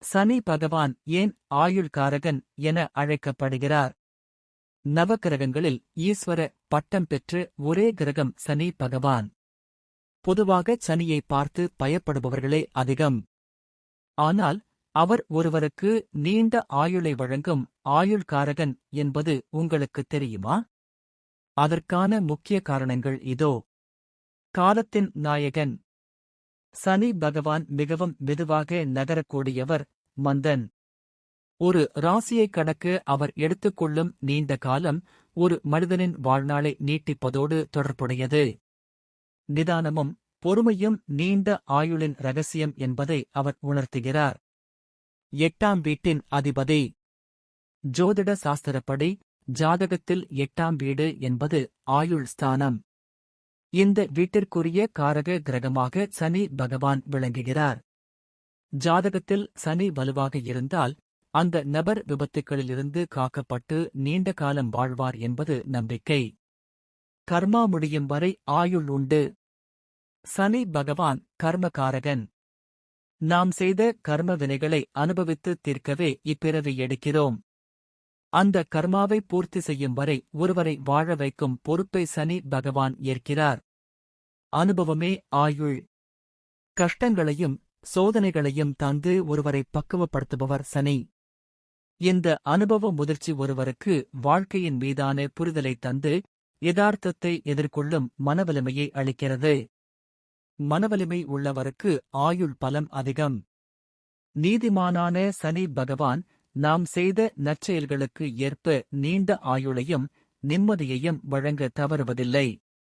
சனி பகவான் ஏன் ஆயுள்காரகன் என அழைக்கப்படுகிறார்? நவக்கிரகங்களில் ஈஸ்வர பட்டம் பெற்று ஒரே கிரகம் சனி பகவான். பொதுவாக சனியை பார்த்து பயப்படுபவர்களே அதிகம். ஆனால் அவர் ஒருவருக்கு நீண்ட ஆயுளை வழங்கும் ஆயுள்காரகன் என்பது உங்களுக்குத் தெரியுமா? அதற்கான முக்கிய காரணங்கள் இதோ. காலத்தின் நாயகன் சனி பகவான் மிகவும் மெதுவாக நகரக்கூடியவர், மந்தன். ஒரு ராசியைக் கடக்க அவர் எடுத்துக்கொள்ளும் நீண்ட காலம் ஒரு மனிதனின் வாழ்நாளை நீட்டிப்பதோடு தொடர்புடையது. நிதானமும் பொறுமையும் நீண்ட ஆயுளின் இரகசியம் என்பதை அவர் உணர்த்துகிறார். 8ஆம் வீட்டின் அதிபதி. ஜோதிட சாஸ்திரப்படி ஜாதகத்தில் 8ஆம் வீடு என்பது ஆயுள் ஸ்தானம். இந்த வீட்டிற்குரிய காரக கிரகமாக சனி பகவான் விளங்குகிறார். ஜாதகத்தில் சனி வலுவாக இருந்தால் அந்த நபர் விபத்துக்களிலிருந்து காக்கப்பட்டு நீண்ட காலம் வாழ்வார் என்பது நம்பிக்கை. கர்மா முடியும் வரை ஆயுள் உண்டு. சனி பகவான் கர்மகாரகன். நாம் செய்த கர்ம வினைகளை அனுபவித்து தீர்க்கவே இப்பிறவி எடுக்கிறோம். அந்த கர்மாவை பூர்த்தி செய்யும் வரை ஒருவரை வாழ வைக்கும் பொறுப்பை சனி பகவான் ஏற்கிறார். அனுபவமே ஆயுள். கஷ்டங்களையும் சோதனைகளையும் தந்து ஒருவரை பக்குவப்படுத்துபவர் சனி. இந்த அனுபவ முதிர்ச்சி ஒருவருக்கு வாழ்க்கையின் மீதான புரிதலை தந்து யதார்த்தத்தை எதிர்கொள்ளும் மனவலிமையை அளிக்கிறது. மனவலிமை உள்ளவருக்கு ஆயுள் பலம் அதிகம். நீதிமானான சனி பகவான் நாம் செய்த நற்செயல்களுக்கு ஏற்ப நீண்ட ஆயுளையும் நிம்மதியையும் வழங்க தவறுவதில்லை.